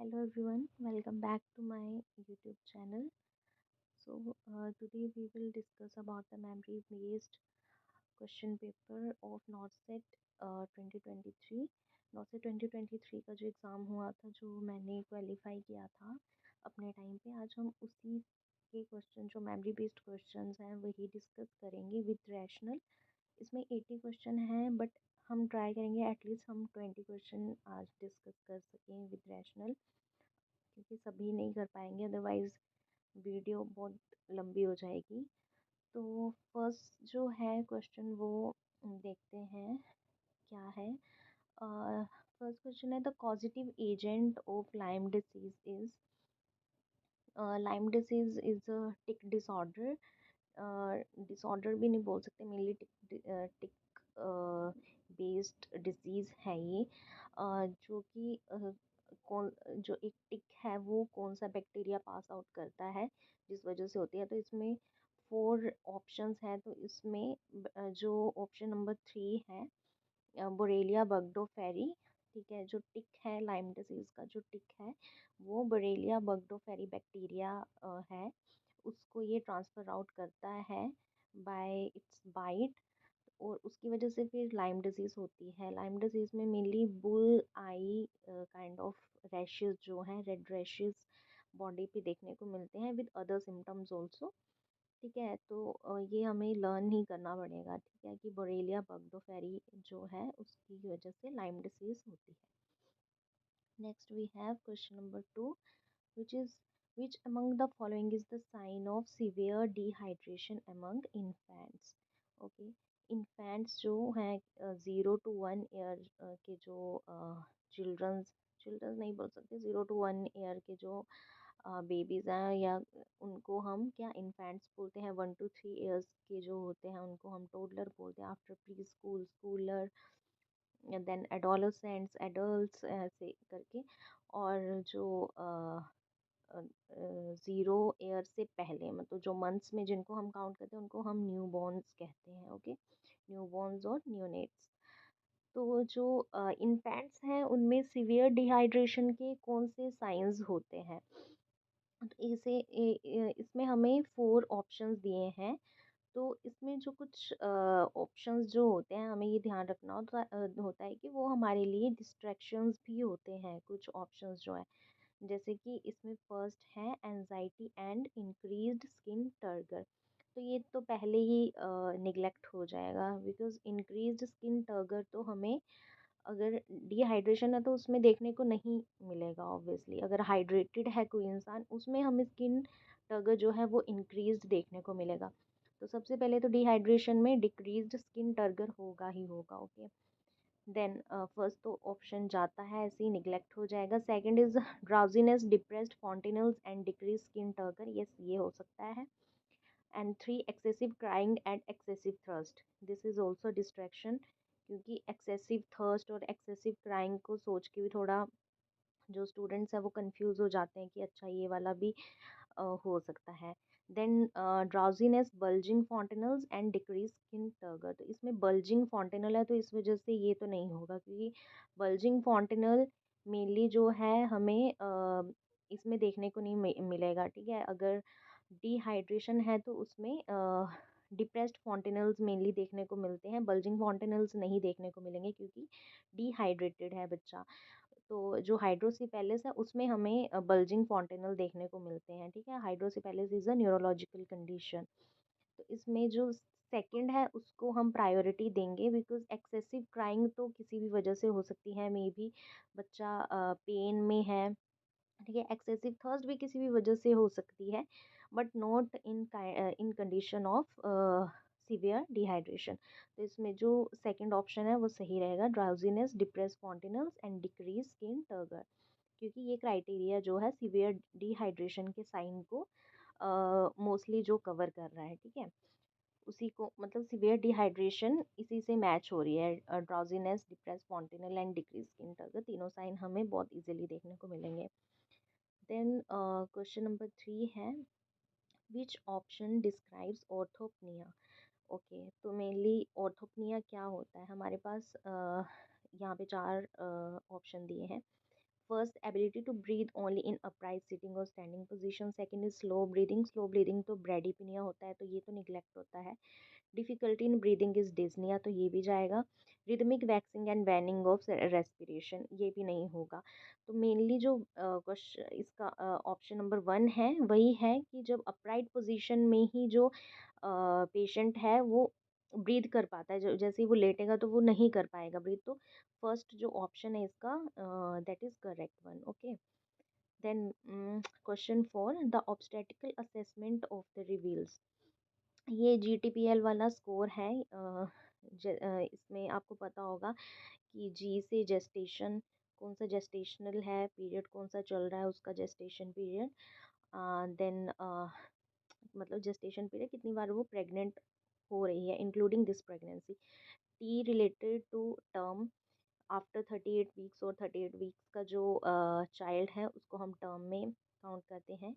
Hello everyone, welcome back to my YouTube channel. Today we will discuss about the memory based question paper of नॉर्सेट 2023। नॉर्सेट 2023 का जो exam हुआ था, जो मैंने qualify किया था अपने टाइम पे, आज हम उसी के क्वेश्चन जो मेमोरी बेस्ड क्वेश्चंस हैं वही डिस्कस करेंगे विद रैशनल। इसमें 80 क्वेश्चन हैं, बट हम ट्राई करेंगे एटलीस्ट हम 20 क्वेश्चन आज डिस्कस कर सकें विद रैशनल, क्योंकि सभी नहीं कर पाएंगे, अदरवाइज़ वीडियो बहुत लंबी हो जाएगी। तो फर्स्ट जो है क्वेश्चन वो देखते हैं क्या है। फर्स्ट क्वेश्चन है, the causative agent of lime disease is. Lime disease is a tick disorder. Disorder भी नहीं बोल सकते, मेनली टिक बेस्ड डिजीज़ है ये। जो कि कौन जो एक टिक है वो कौन सा बैक्टीरिया पास आउट करता है जिस वजह से होती है। तो इसमें 4 ऑप्शंस हैं। तो इसमें जो ऑप्शन नंबर 3 है, बोरेलिया बगडोफेरी। ठीक है, जो टिक है लाइम डिजीज़ का जो टिक है वो बोरेलिया बगडोफेरी बैक्टीरिया है। उसको ये ट्रांसफ़र आउट करता है बाय इट्स बाइट, और उसकी वजह से फिर लाइम डिजीज़ होती है। लाइम डिजीज़ में mainly bull I kind of rashes जो हैं, रेड रैशेस बॉडी पे देखने को मिलते हैं विद अदर सिम्टम्स ऑल्सो। ठीक है, तो ये हमें लर्न ही करना पड़ेगा, ठीक है, कि बोरेलिया बगडोफेरी जो है उसकी वजह से लाइम डिसीज़ होती है। Next we have question number 2, which is which among the following is the sign of severe dehydration among infants? Okay, infants जो हैं 0 to 1 ईयर के जो चिल्ड्रंस नहीं बोल सकते, 0 to 1 ईयर के जो बेबीज़ हैं, या उनको हम क्या इन्फेंट्स बोलते हैं। 1 to 3 ईयर्स के जो होते हैं उनको हम टोडलर बोलते हैं। After pre school, schooler, then adolescents, adults, ऐसे करके। और जो 0 ईयर से पहले, मतलब जो मंथ्स में जिनको हम काउंट करते हैं उनको हम न्यू बॉर्न्स कहते हैं। ओके, न्यू बॉर्न्स और न्यूनेट्स। तो जो इन्फेंट्स हैं उनमें सीवियर डिहाइड्रेशन के कौन से साइंस होते हैं? तो इसमें हमें 4 ऑप्शंस दिए हैं। तो इसमें जो कुछ ऑप्शंस जो होते हैं, हमें ये ध्यान रखना होता है कि वो हमारे लिए डिस्ट्रैक्शंस भी होते हैं, कुछ ऑप्शंस जो हैं। जैसे कि इसमें फर्स्ट है anxiety and increased skin turgor. तो ये तो पहले ही निगलेक्ट हो जाएगा, बिकॉज इंक्रीज्ड स्किन टर्गर तो हमें, अगर डिहाइड्रेशन है तो उसमें देखने को नहीं मिलेगा ऑब्वियसली। अगर हाइड्रेटेड है कोई इंसान, उसमें हमें स्किन टर्गर जो है वो इंक्रीज्ड देखने को मिलेगा। तो सबसे पहले तो डिहाइड्रेशन में डिक्रीज्ड स्किन टर्गर होगा ही होगा। ओके, देन फर्स्ट तो ऑप्शन जाता है, ऐसे ही निगलेक्ट हो जाएगा। Second is drowsiness, depressed fontanelles and decrease skin turgor. Yes, ये हो सकता है। And 3, excessive crying and excessive thirst. This is also distraction, क्योंकि एक्सेसिव थर्स्ट और एक्सेसिव क्राइंग को सोच के भी थोड़ा जो स्टूडेंट्स हैं वो कंफ्यूज हो जाते हैं कि अच्छा ये वाला भी हो सकता है। Then drowsiness, bulging fontanelles and decrease skin turgor. तो इसमें बल्जिंग फॉन्टेनल है तो इस वजह से ये तो नहीं होगा, क्योंकि बल्जिंग फॉन्टेनल मेनली जो है हमें इसमें देखने को नहीं मिलेगा। ठीक है, अगर डिहाइड्रेशन है तो उसमें डिप्रेस्ड फॉन्टेनल्स मेनली देखने को मिलते हैं, बल्जिंग फॉन्टेनल्स नहीं देखने को मिलेंगे क्योंकि डिहाइड्रेटेड है बच्चा। तो जो हाइड्रोसिपेलिस है उसमें हमें बल्जिंग फॉन्टेनल देखने को मिलते हैं। ठीक है, हाइड्रोसिपेलिस इज़ अ न्यूरोलॉजिकल कंडीशन। तो इसमें जो सेकंड है उसको हम प्रायोरिटी देंगे, बिकॉज एक्सेसिव क्राइंग तो किसी भी वजह से हो सकती है, मे बी बच्चा पेन में है। ठीक है, एक्सेसिव थर्स्ट भी किसी भी वजह से हो सकती है, but not in condition of severe dehydration. तो इसमें जो सेकंड ऑप्शन है वो सही रहेगा, drowsiness, depress fontanelles and decrease skin turgor, क्योंकि ये क्राइटेरिया जो है सीवियर डिहाइड्रेशन के साइन को मोस्टली जो कवर कर रहा है। ठीक है, उसी को, मतलब सीवियर डिहाइड्रेशन इसी से मैच हो रही है। Drowsiness, depress fontanelle and decrease skin turgor, तीनों साइन हमें बहुत इजीली देखने को मिलेंगे। देन क्वेश्चन नंबर 3 है, which option describes orthopnoea? Okay, तो मेनली ऑर्थोपनिया क्या होता है? हमारे पास यहाँ पे 4 ऑप्शन दिए हैं। First ability to breathe only in upright sitting और standing position. Second is slow breathing तो ब्रेडिपिनिया होता है, तो ये तो निग्लेक्ट होता है। Difficulty in breathing is dyspnea, तो ये भी जाएगा। Rhythmic waxing and waning of respiration, ये भी नहीं होगा। तो मेनली जो क्वेश्चन इसका ऑप्शन नंबर 1 है वही है कि जब अपराइट पोजीशन में ही जो पेशेंट है वो ब्रीथ कर पाता है, जैसे ही वो लेटेगा तो वो नहीं कर पाएगा ब्रीथ। तो फर्स्ट जो ऑप्शन है इसका that is correct one. Okay, then question 4, the obstetrical assessment of the reveals. ये GTPL वाला स्कोर है। इसमें आपको पता होगा कि जी से जेस्टेशन, कौन सा जेस्टेशनल है पीरियड, कौन सा चल रहा है उसका जेस्टेशन पीरियड, देन मतलब जेस्टेशन पीरियड कितनी बार वो प्रेग्नेंट हो रही है including this pregnancy. T related to term, after 38 weeks और 38 वीक्स का जो चाइल्ड है उसको हम टर्म में काउंट करते हैं।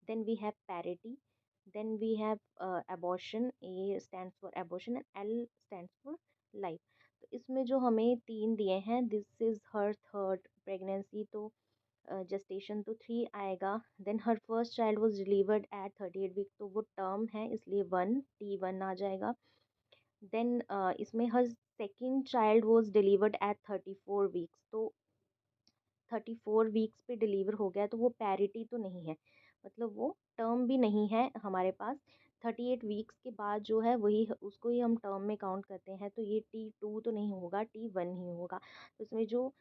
Then we have parity, then we have abortion, A stands for abortion and L stands for life. तो इसमें जो हमें 3 दिए हैं, this is her third pregnancy, तो जेस्टेशन तो 3 आएगा। Then her first child was delivered at 38 week, तो वो टर्म है इसलिए 1 आ जाएगा। देन इसमें हर second child was delivered at 34 weeks, तो 34 वीक्स पे डिलीवर हो गया, तो वो पैरिटी तो नहीं है, मतलब वो टर्म भी नहीं है हमारे पास। 38 वीक्स के बाद जो है वही उसको ही हम टर्म में काउंट करते हैं, तो ये T2 तो नहीं होगा, T1 ही होगा। तो इसमें जो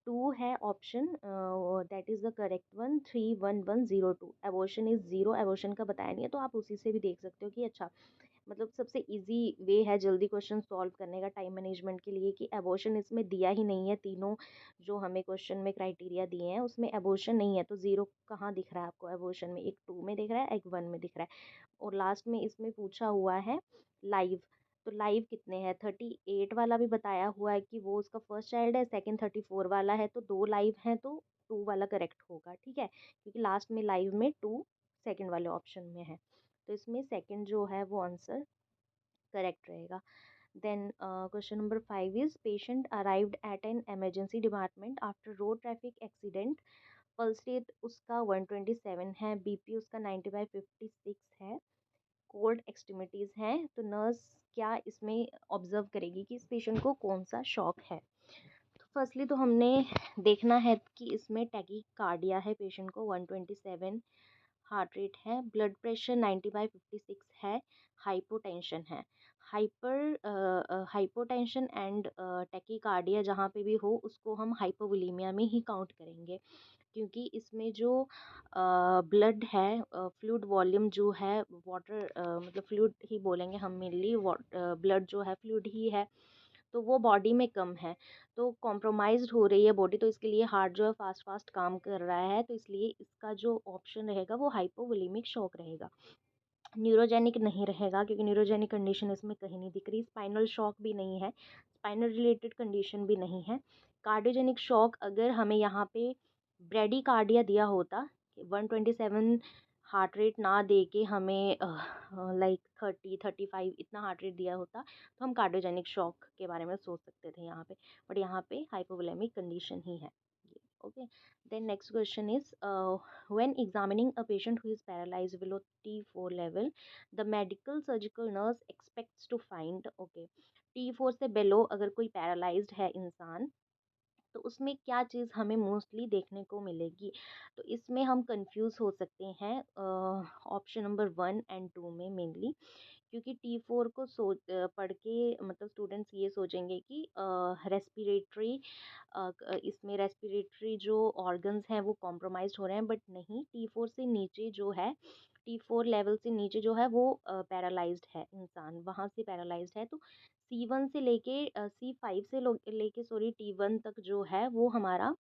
2 है option, that is the correct one, 31102। Abortion is zero, abortion का बताया नहीं है, तो आप उसी से भी देख सकते हो कि अच्छा, मतलब सबसे इजी वे है जल्दी क्वेश्चन सॉल्व करने का टाइम मैनेजमेंट के लिए कि एबॉर्शन इसमें दिया ही नहीं है। तीनों जो हमें क्वेश्चन में क्राइटेरिया दिए हैं उसमें एबॉर्शन नहीं है, तो ज़ीरो कहाँ दिख रहा है आपको एबॉर्शन में? एक 2 में दिख रहा है, एक 1 में दिख रहा है। और लास्ट में इसमें पूछा हुआ है लाइव, तो लाइव कितने हैं? 38 वाला भी बताया हुआ है कि वो उसका फर्स्ट चाइल्ड है, सेकंड 34 वाला है, तो 2 लाइव हैं, तो 2 वाला करेक्ट होगा, ठीक है, क्योंकि लास्ट में लाइव में 2 सेकंड वाले ऑप्शन में है, तो इसमें सेकंड जो है वो आंसर करेक्ट रहेगा। Then question number 5 is patient arrived at an emergency department after road traffic accident. Pulse rate उसका 127 है, बीपी उसका 90/56 है, कोल्ड एक्सट्रीमिटीज़ हैं, तो नर्स क्या इसमें ऑब्जर्व करेगी कि इस पेशेंट को कौन सा शॉक है? तो फर्स्टली तो हमने देखना है कि इसमें टैकीकार्डिया है पेशेंट को, 127 हार्ट रेट है, ब्लड प्रेशर 90/56 है, हाइपोटेंशन है। हाइपोटेंशन एंड टैकीकार्डिया जहाँ पे भी हो उसको हम हाइपोवोलीमिया में ही काउंट करेंगे, क्योंकि इसमें जो ब्लड है, फ्लूइड वॉल्यूम जो है, वाटर मतलब फ्लूइड ही बोलेंगे हम मेनली, ब्लड जो है फ्लूइड ही है, तो वो बॉडी में कम है, तो कॉम्प्रोमाइज़्ड हो रही है बॉडी, तो इसके लिए हार्ट जो है फास्ट फास्ट काम कर रहा है, तो इसलिए इसका जो ऑप्शन रहेगा वो हाइपोवोलेमिक शॉक रहेगा। न्यूरोजेनिक नहीं रहेगा क्योंकि न्यूरोजेनिक कंडीशन इसमें कहीं नहीं दिख रही, स्पाइनल शॉक भी नहीं है, स्पाइनल रिलेटेड कंडीशन भी नहीं है। कार्डियोजेनिक शॉक अगर हमें यहाँ पे ब्रेडिकार्डिया दिया होता, 127 हार्ट रेट ना दे के हमें लाइक 30-35 इतना हार्ट रेट दिया होता, तो हम कार्डियोजेनिक शॉक के बारे में सोच सकते थे यहाँ पे, बट यहाँ पे हाइपोवोलेमिक कंडीशन ही है। Okay, then next question is, when examining a patient who is paralyzed below T4 level, the medical surgical nurse expects to find, okay, T4 से below अगर कोई paralyzed है इंसान, तो उसमें क्या चीज़ हमें मोस्टली देखने को मिलेगी? तो इसमें हम कंफ्यूज हो सकते हैं ऑप्शन नंबर 1 एंड 2 में मेनली, क्योंकि T4 को पढ़ के मतलब स्टूडेंट्स ये सोचेंगे कि रेस्पिरेटरी, इसमें रेस्पिरेटरी जो ऑर्गन्स हैं वो कॉम्प्रोमाइज़ हो रहे हैं, बट नहीं, T4 से नीचे जो है, T4 लेवल से नीचे जो है वो पैरालाइज्ड है इंसान, वहाँ से पैरालाइज्ड है, तो C1 से लेके C5 से लेके सॉरी T1 तक जो है वो हमारा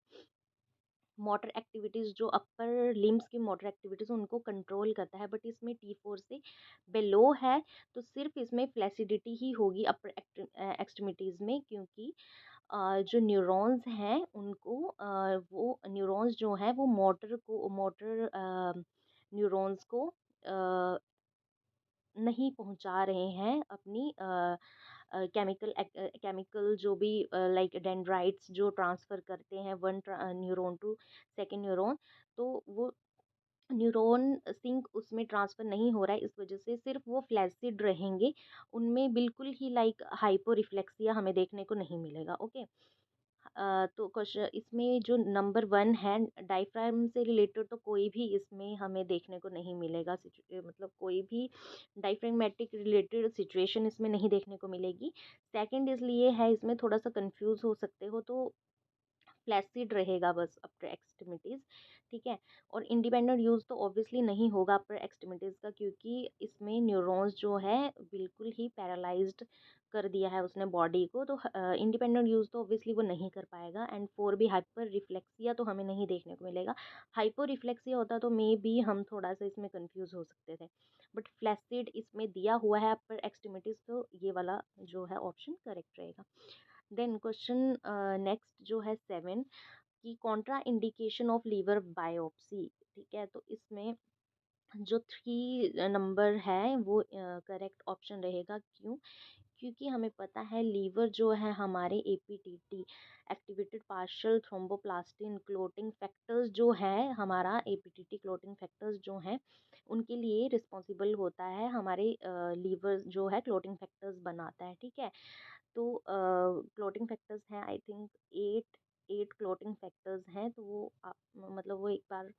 मोटर एक्टिविटीज़, जो अपर लिम्स की मोटर एक्टिविटीज़ उनको कंट्रोल करता है, बट इसमें T4 से बिलो है, तो सिर्फ इसमें फ्लैसिडिटी ही होगी अपर एक्सट्रीमिटीज़ में, क्योंकि जो न्यूरॉन्स हैं उनको वो न्यूरॉन्स जो हैं वो मोटर न्यूरॉन्स को नहीं पहुंचा रहे हैं अपनी केमिकल जो भी लाइक डेंड्राइट्स जो ट्रांसफ़र करते हैं one neuron to second neuron, तो वो न्यूरॉन सिंक उसमें ट्रांसफ़र नहीं हो रहा है, इस वज़ह से सिर्फ़ वो फ्लैसिड रहेंगे, उनमें बिल्कुल ही लाइक हाइपोरिफ्लेक्सिया हमें देखने को नहीं मिलेगा, ओके। तो इसमें जो नंबर 1 है डायफ्राम से रिलेटेड, तो कोई भी इसमें हमें देखने को नहीं मिलेगा, मतलब कोई भी डायफ्रैग्मेटिक रिलेटेड सिचुएशन इसमें नहीं देखने को मिलेगी। सेकंड इसलिए है, इसमें थोड़ा-सा कन्फ्यूज़ हो सकते हो, तो फ्लैसिड रहेगा बस अपर एक्सट्रीमिटीज़, ठीक है। और इंडिपेंडेंट यूज़ तो ऑब्वियसली नहीं होगा अपर एक्सट्रीमिटीज़ का, क्योंकि इसमें न्यूरॉन्स जो है बिल्कुल ही पैरालाइज्ड कर दिया है उसने बॉडी को, तो इंडिपेंडेंट यूज़ तो ऑब्वियसली वो नहीं कर पाएगा। एंड फोर भी हाइपर रिफ्लेक्सिया तो हमें नहीं देखने को मिलेगा। हाइपर रिफ्लेक्सिया होता तो मे बी हम थोड़ा सा इसमें कंफ्यूज हो सकते थे, बट फ्लैसिड इसमें दिया हुआ है अपर एक्सट्रीमिटीज़, तो ये वाला जो है ऑप्शन करेक्ट रहेगा। देन क्वेश्चन नेक्स्ट जो है 7 की contra indication of liver biopsy, ठीक है। तो इसमें जो 3 नंबर है वो करेक्ट ऑप्शन रहेगा। क्यों? क्योंकि हमें पता है लीवर जो है हमारे APTT activated partial thromboplastin clotting factors जो है, हमारा एपीटीटी क्लोटिंग फैक्टर्स जो हैं उनके लिए रिस्पॉन्सिबल होता है। हमारे लीवर जो है क्लोटिंग फैक्टर्स बनाता है, ठीक है। तो क्लोटिंग फैक्टर्स हैं आई थिंक 8 क्लोटिंग फैक्टर्स हैं, तो वो आप मतलब वो एक बार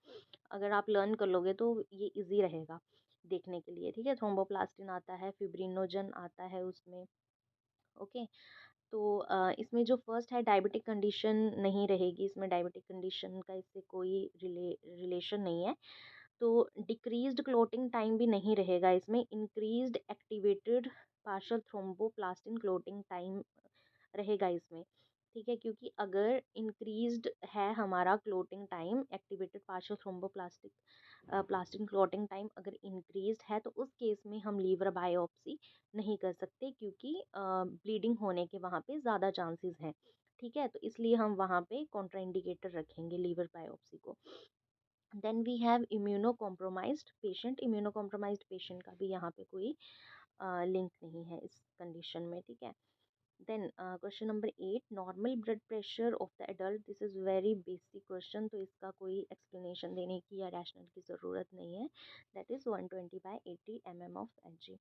अगर आप लर्न कर लोगे तो ये इजी रहेगा देखने के लिए, ठीक है। थ्रोम्बोप्लास्टिन आता है, फिब्रिनोजन आता है उसमें, ओके। तो इसमें जो फर्स्ट है डायबिटिक कंडीशन नहीं रहेगी, इसमें डायबिटिक कंडीशन का इससे कोई रिलेशन नहीं है। तो डिक्रीज्ड क्लोटिंग टाइम भी नहीं रहेगा इसमें, increased activated partial thromboplastin clotting time रहेगा इसमें, ठीक है। क्योंकि अगर इंक्रीज्ड है हमारा clotting time, activated partial thromboplastic plastin clotting time अगर इंक्रीज्ड है, तो उस केस में हम लीवर बायोप्सी नहीं कर सकते, क्योंकि ब्लीडिंग होने के वहाँ पे ज़्यादा चांसेस हैं, ठीक है। तो इसलिए हम वहाँ पे कॉन्ट्राइंडिकेटर रखेंगे लीवर बायोप्सी को। Then we have immuno compromised patient, immuno compromised patient का भी यहाँ पे कोई लिंक नहीं है इस कंडीशन में, ठीक है। Then question number 8 normal blood pressure of the adult, this is very basic question, तो इसका कोई एक्सप्लेनेशन देने की या रैशनल की ज़रूरत नहीं है। That is 120/80 mm of Hg।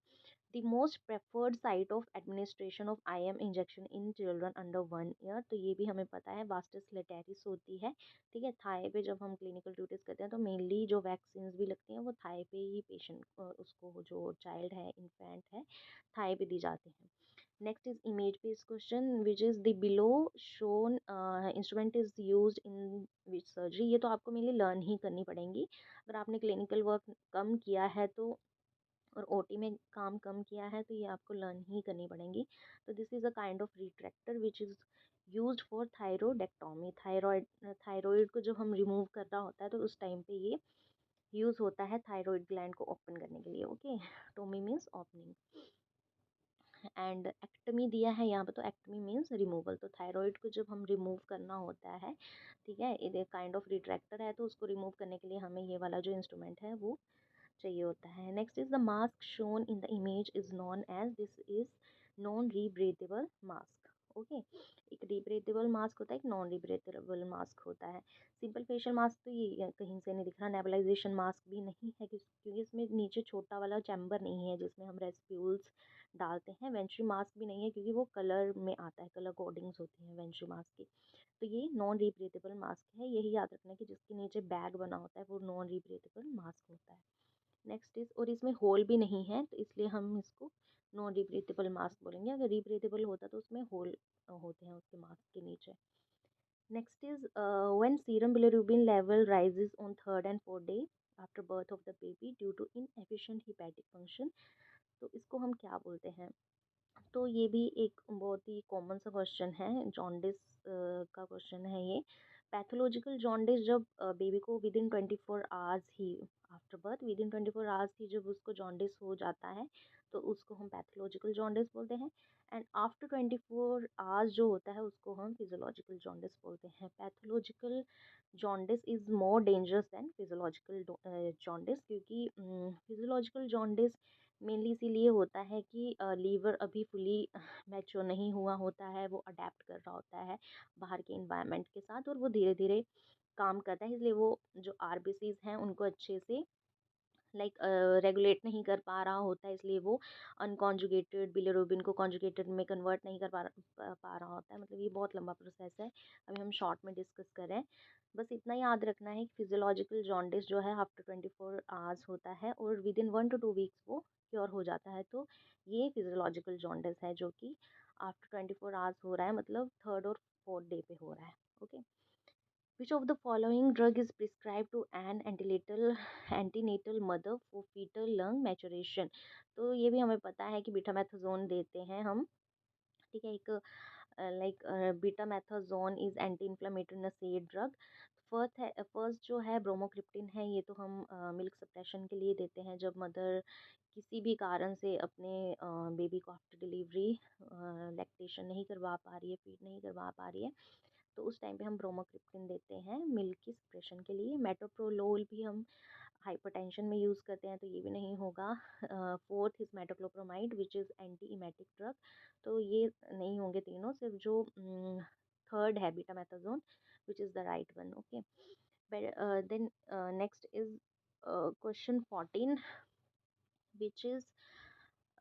The most preferred site of administration of IM injection in children under 1 year, तो ये भी हमें पता है वास्टस लेटेरिस होती है, ठीक है। थाई पे जब हम क्लिनिकल ड्यूटीज़ करते हैं तो मेनली जो वैक्सीन भी लगती हैं वो थाई पे ही पेशेंट उसको जो चाइल्ड है इन्फेंट है थाई पे दी जाती हैं। Next is image based question, which is the below shown instrument is used in which surgery, ये तो आपको मेनली लर्न ही करनी पड़ेंगी। अगर आपने क्लिनिकल वर्क कम किया है तो और ओटी में काम कम किया है तो ये आपको लर्न ही करनी पड़ेंगी। तो this is a kind of retractor which is used for thyroidectomy. Thyroid को जब हम रिमूव कर रहा होता है तो उस टाइम पे ये यूज़ होता है थायराइड ग्लैंड को ओपन करने के लिए, okay. Tomy means opening. And ectomy दिया है यहाँ पे, तो एक्टमी मीन्स रिमूवल। तो थायराइड को जब हम रिमूव करना होता है, ठीक है, ये काइंड ऑफ रिट्रैक्टर है, तो उसको रिमूव करने के लिए हमें ये वाला जो इंस्ट्रूमेंट है वो चाहिए होता है। Next is the mask shown in the image is known as, this is non rebreathable mask, okay. एक रीब्रीदेबल मास्क होता है, एक नॉन रीब्रीदेबल मास्क होता है। सिंपल फेशियल मास्क तो ये कहीं से नहीं दिख रहा, नेबुलाइजेशन मास्क भी नहीं है क्योंकि इसमें नीचे छोटा वाला चैम्बर नहीं है जिसमें हम रेस्प्यूल्स डालते हैं। वेंट्री मास्क भी नहीं है क्योंकि वो कलर में आता है, कलर कोडिंग्स होती हैं वेंट्री मास्क की। तो ये नॉन रीब्रीदेबल मास्क है, यही याद रखना कि जिसके नीचे बैग बना होता है वो नॉन रीब्रीदेबल मास्क होता है। नेक्स्ट इज, और इसमें होल भी नहीं है तो इसलिए हम इसको नॉन रिब्रीथेबल मास्क बोलेंगे। अगर रिब्रीथेबल होता तो उसमें होल होते हैं उसके मास्क के नीचे। Next is when serum bilirubin level rises on third and fourth day after birth of the baby due to inefficient hepatic function, तो इसको हम क्या बोलते हैं? तो ये भी एक बहुत ही कॉमन सा क्वेश्चन है, जॉन्डिस का क्वेश्चन है ये। पैथोलॉजिकल जॉन्डिस जब बेबी को विद इन 24 आवर्स ही after birth, within 24 hours ही जब उसको जॉन्डिस हो जाता है तो उसको हम पैथोलॉजिकल जॉन्डिस बोलते हैं। एंड आफ्टर 24 आवर्स जो होता है उसको हम फिजियोलॉजिकल जॉन्डिस बोलते हैं। Pathological jaundice is more dangerous than physiological jaundice, क्योंकि फिजियोलॉजिकल जॉन्डिस मेनली इसीलिए होता है कि लीवर अभी फुली मैच्योर नहीं हुआ होता है, वो अडेप्ट कर रहा होता है बाहर के इन्वायरमेंट के साथ, और वो धीरे धीरे काम करता है, इसलिए वो जो आरबीसीज हैं उनको अच्छे से लाइक रेगुलेट नहीं कर पा रहा होता है, इसलिए वो अनकॉन्जुगेटेड बिलिरुबिन को कॉन्जुगेटेड में कन्वर्ट नहीं कर पा रहा होता है। मतलब ये बहुत लंबा प्रोसेस है, अभी हम शॉर्ट में डिस्कस कर रहे हैं। बस इतना याद रखना है कि फिजियोलॉजिकल जॉन्डिस जो है आफ्टर 24 आवर्स होता है और विद इन 1 to 2 वीक्स वो क्योर हो जाता है। तो ये फिजियोलॉजिकल जॉन्डिस है जो कि आफ्टर 24 आवर्स हो रहा है, मतलब थर्ड और फोर्थ डे पे हो रहा है। Okay, which of the following drug is prescribed to an antenatal mother for fetal lung maturation? तो ये भी हमें पता है कि बीटामेथाजोन देते हैं हम, ठीक है। एक like betamethasone is anti inflammatory NSAID drug. First जो है ब्रोमोक्रिप्टिन है, ये तो हम मिल्क सप्रेशन के लिए देते हैं जब मदर किसी भी कारण से अपने बेबी को आफ्टर डिलीवरी लैक्टेशन नहीं करवा पा रही है, फीड नहीं करवा पा रही है, तो उस टाइम पे हम ब्रोमोक्रिप्टिन देते हैं मिल्क की सप्रेशन के लिए। मेटोप्रोलोल भी हम हाइपरटेंशन में यूज़ करते हैं, तो ये भी नहीं होगा। Fourth is metoclopramide which is anti emetic drug, तो ये नहीं होंगे तीनों, सिर्फ जो थर्ड है betamethasone which is the right one. Okay, then next is question 14 which is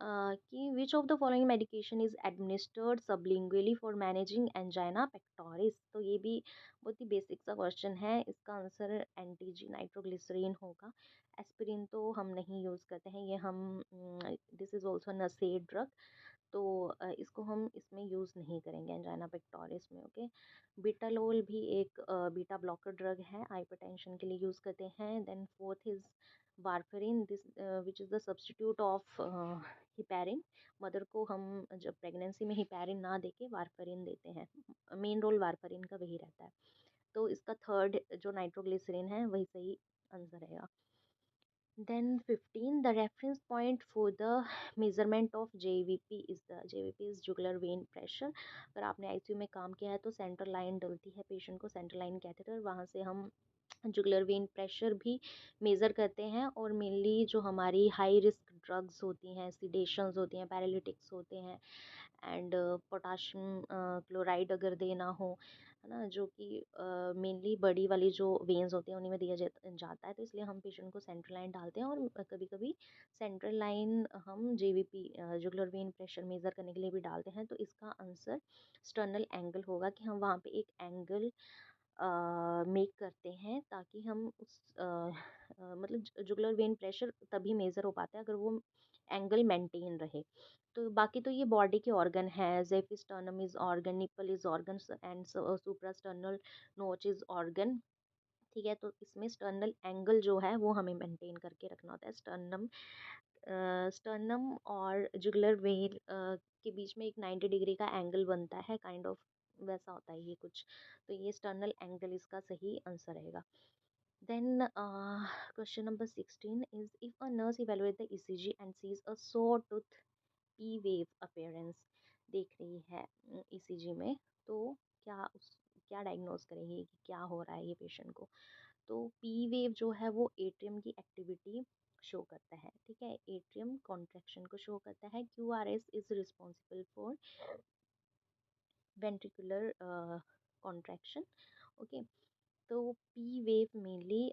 कि which of the following medication is administered sublingually for managing angina pectoris. तो ये भी बहुत ही बेसिक सा क्वेश्चन है, इसका आंसर एंटीजी नाइट्रोग्लिसरीन होगा। एस्पिरिन तो हम नहीं यूज़ करते हैं, ये हम this is also NSAID drug, तो इसको हम इसमें यूज़ नहीं करेंगे एंजाइना पेक्टोरिस में। ओके, बीटालोल भी एक बीटा ब्लॉकर ड्रग है, हाइपरटेंशन के लिए यूज़ करते हैं। Then fourth is warfarin, this which is the substitute of heparin. Mother को हम जब प्रेगनेंसी में हिपैरिन ना देके वारफेरिन देते हैं, मेन रोल वारफेरिन का वही रहता है। तो इसका थर्ड जो नाइट्रोग्लिसरीन है वही सही आंसर रहेगा। Then 15, the reference point for the measurement of JVP is the JVP is jugular vein pressure। अगर आपने आईसीयू में काम किया है तो सेंट्रल लाइन डलती है पेशेंट को, सेंट्रल लाइन कैथेटर, वहाँ से हम जुगुलर वेन प्रेशर भी मेज़र करते हैं। और मेनली जो हमारी हाई रिस्क ड्रग्स होती हैं, सिडेशंस होती हैं, पैरालिटिक्स होते हैं, एंड पोटाशियम क्लोराइड अगर देना हो, है ना, जो कि मेनली बड़ी वाली जो वेन्स होती हैं उन्हीं में दिया जाता है, तो इसलिए हम पेशेंट को सेंट्रल लाइन डालते हैं। और कभी कभी सेंट्रल लाइन हम JVP jugular vein pressure measure करने के लिए भी डालते हैं। तो इसका आंसर स्टर्नल एंगल होगा कि हम वहाँ पे एक एंगल मेक करते हैं ताकि हम उस मतलब जुगुलर वेन प्रेशर तभी मेज़र हो पाता है अगर वो एंगल मेंटेन रहे। तो बाकी तो ये बॉडी के ऑर्गन है, xiphisternum is organ, nipple is organ and suprasternal notch is organ, ठीक है। तो इसमें स्टर्नल एंगल जो है वो हमें मेंटेन करके रखना होता है। स्टर्नम और जुगुलर वेन के बीच में एक 90 डिग्री का एंगल बनता है, काइंड ऑफ वैसा होता है ये कुछ, तो ये स्टर्नल एंगल इसका सही आंसर रहेगा। Then question number 16 is if a nurse evaluates the ECG and sees a sawtooth P wave appearance, देख रही है ECG में, तो क्या डायग्नोज करेंगे कि क्या हो रहा है ये पेशेंट को। तो P वेव जो है वो एट्रियम की एक्टिविटी शो करता है, ठीक है, एट्रियम कॉन्ट्रैक्शन को शो करता है। QRS is responsible for ventricular contraction. Okay, तो पी वेव मेनली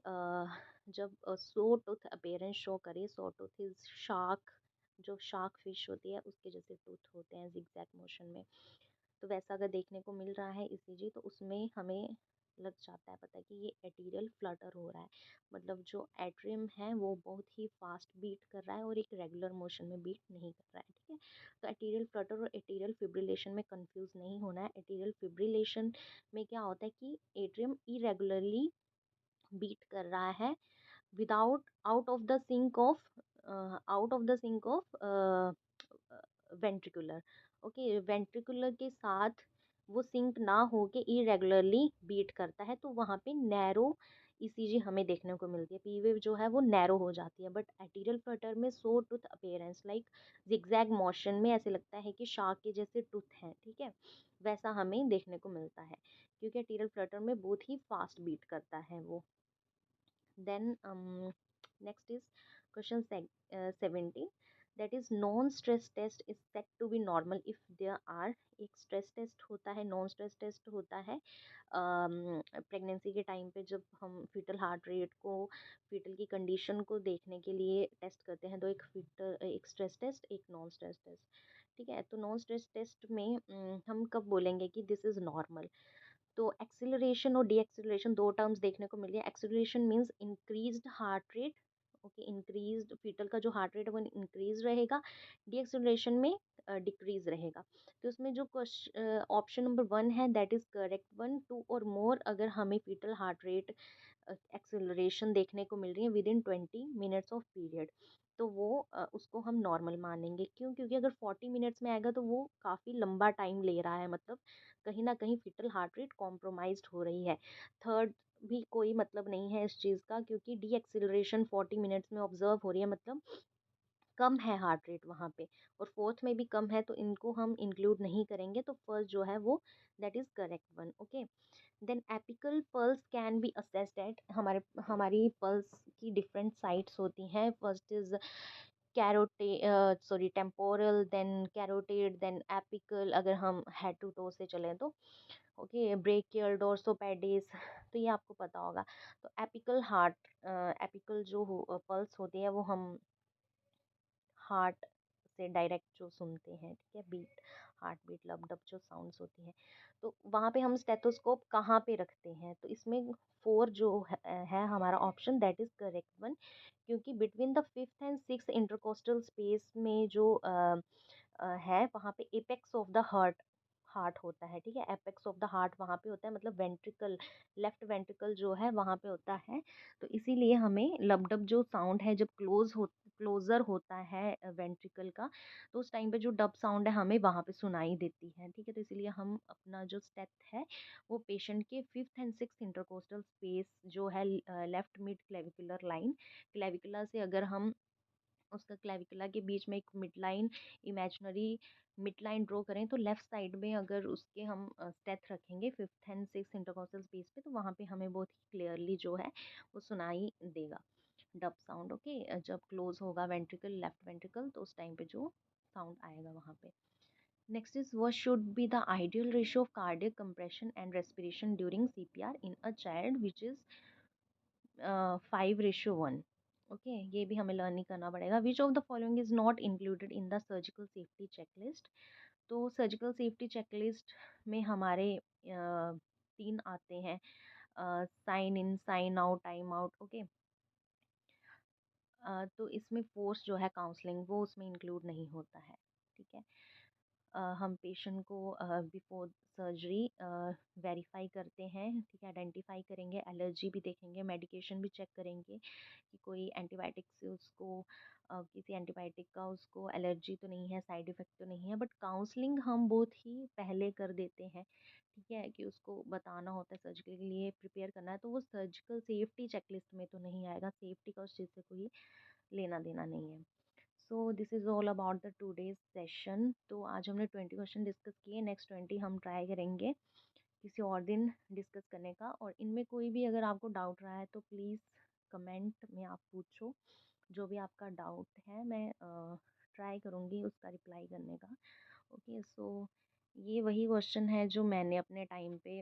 जब सो टूथ अपेयरेंस शो करे, सो टूथ इज शार्क, जो शार्क फिश होती है उसके जैसे टूथ होते हैं जिगजैग मोशन में, तो वैसा अगर देखने को मिल रहा है ईसीजी तो उसमें हमें लग जाता है पता है कि ये एटीरियल फ्लटर हो रहा है, मतलब जो एट्रियम है वो बहुत ही फास्ट बीट कर रहा है और एक रेगुलर मोशन में बीट नहीं कर रहा है, ठीक है। तो एटीरियल फ्लटर और एटीरियल फिब्रिलेशन में कंफ्यूज नहीं होना है। एटीरियल फिब्रिलेशन में क्या होता है कि एट्रियम इरेगुलरली बीट कर रहा है without out of the sync of ventricular. Okay, ventricular के साथ वो सिंक ना होके इरेगुलरली बीट करता है, तो वहाँ पे नैरो ईसीजी हमें देखने को मिलती है, पी वेव जो है वो नैरो हो जाती है। बट एटीरियल फ्लटर में saw tooth appearance like zigzag motion में ऐसे लगता है कि शार्क के जैसे टूथ हैं, ठीक है, वैसा हमें देखने को मिलता है क्योंकि एटीरियल फ्लटर में बहुत ही फास्ट बीट करता है वो। Then next is question 17. That is non stress test is set to be normal if there are, एक स्ट्रेस टेस्ट होता है, नॉन स्ट्रेस टेस्ट होता है प्रेगनेंसी के टाइम पे जब हम फीटल हार्ट रेट को, फीटल की कंडीशन को देखने के लिए टेस्ट करते हैं, तो एक फीटल, एक स्ट्रेस टेस्ट, एक नॉन स्ट्रेस टेस्ट। ठीक है, तो नॉन स्ट्रेस टेस्ट में हम कब बोलेंगे कि दिस इज़ नॉर्मल? तो एक्सेलरेशन और डी एक्सेलरेशन दो टर्म्स देखने को मिल रही है। Acceleration means increased heart rate, okay, increased foetal का जो हार्ट रेट है वो इंक्रीज रहेगा, डी एक्सेलरेशन में डिक्रीज रहेगा। तो उसमें जो ऑप्शन नंबर वन है that is correct one, two और मोर अगर हमें फीटल हार्ट रेट एक्सेलरेशन देखने को मिल रही है with in 20 minutes of period, तो वो उसको हम नॉर्मल मानेंगे। क्यों? क्योंकि अगर 40 मिनट्स में आएगा तो वो काफ़ी लंबा टाइम ले रहा है, मतलब कहीं ना कहीं फीटल हार्ट रेट कॉम्प्रोमाइज्ड हो रही है। थर्ड भी कोई मतलब नहीं है इस चीज़ का, क्योंकि डी एक्सिलरेशन 40 मिनट्स में ऑब्जर्व हो रही है, मतलब कम है हार्ट रेट वहाँ पे, और फोर्थ में भी कम है, तो इनको हम इंक्लूड नहीं करेंगे। तो फर्स्ट जो है वो that is correct one, okay. Then apical pulse can be assessed at, हमारे हमारी पल्स की डिफरेंट साइट्स होती हैं। First is carotid sorry temporal, then carotid, then apical, अगर हम हेड टू टो से चलें तो, ओके, ब्रेकियल, डोर्सोपेडिस, तो ये आपको पता होगा। तो एपिकल हार्ट, एपिकल जो पल्स होती है वो हम हार्ट से डायरेक्ट जो सुनते हैं, ठीक है, beat, heart beat, lub dub जो साउंड्स होती हैं, तो वहाँ पे हम स्टेथोस्कोप कहाँ पे रखते हैं? तो इसमें फोर जो है हमारा option that is correct one, क्योंकि between the fifth and six intercostal space में जो है वहाँ पे apex of the heart, heart होता है, ठीक है, एपेक्स ऑफ द हार्ट वहाँ पे होता है, मतलब वेंट्रिकल, लेफ्ट वेंट्रिकल जो है वहाँ पे होता है। तो इसीलिए हमें लबडब जो साउंड है जब क्लोजर होता है वेंट्रिकल का, तो उस टाइम पे जो डब साउंड है हमें वहाँ पे सुनाई देती है, ठीक है। तो इसीलिए हम अपना जो स्टेप है वो पेशेंट के fifth and six intercostal space जो है, लेफ्ट मिड क्लेविकुलर लाइन, क्लेविकुला से अगर हम उसका क्लेविकुला के बीच में एक mid line, imaginary mid line draw करें, तो लेफ्ट साइड में अगर उसके हम स्टेथ रखेंगे fifth and six intercostal space पे, तो वहाँ पे हमें बहुत ही क्लियरली जो है वो सुनाई देगा डब साउंड, ओके। जब क्लोज होगा वेंट्रिकल, लेफ्ट वेंट्रिकल, तो उस टाइम पे जो साउंड आएगा वहाँ पे। Next is what should be the ideal ratio of cardiac compression and respiration during CPR in a child which is 5:1, okay, ये भी हमें लर्न नहीं करना पड़ेगा। विच of the following is not included in the surgical safety checklist? तो surgical safety checklist में हमारे तीन आते हैं, sign in, sign out, time out, okay. तो इसमें फोर्स जो है काउंसलिंग वो उसमें इंक्लूड नहीं होता है, ठीक है। हम पेशेंट को बिफोर सर्जरी वेरीफाई करते हैं, ठीक है, आइडेंटिफाई करेंगे, एलर्जी भी देखेंगे, मेडिकेशन भी चेक करेंगे कि कोई एंटीबायोटिक से उसको किसी एंटीबायोटिक का उसको एलर्जी तो नहीं है, साइड इफ़ेक्ट तो नहीं है। बट काउंसलिंग हम बहुत ही पहले कर देते हैं, ठीक है, कि उसको बताना होता है सर्जिकल के लिए प्रिपेयर करना है, तो वो सर्जिकल सेफ्टी चेकलिस्ट में तो नहीं आएगा, सेफ्टी का उस चीज़ से कोई लेना देना नहीं है। So this is all about the today's session. तो आज हमने 20 क्वेश्चन डिस्कस किए, नेक्स्ट 20 हम ट्राई करेंगे किसी और दिन डिस्कस करने का। और इनमें कोई भी अगर आपको डाउट रहा है तो प्लीज़ कमेंट में आप पूछो, जो भी आपका डाउट है मैं ट्राई करूँगी उसका रिप्लाई करने का, ओके। सो ये वही क्वेश्चन है जो मैंने अपने टाइम पे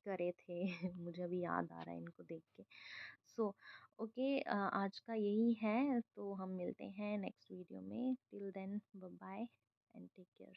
करे थे मुझे अभी याद आ रहा है इनको देख के। सो ओके, आज का यही है, तो हम मिलते हैं नेक्स्ट वीडियो में। Till then bye bye and take care.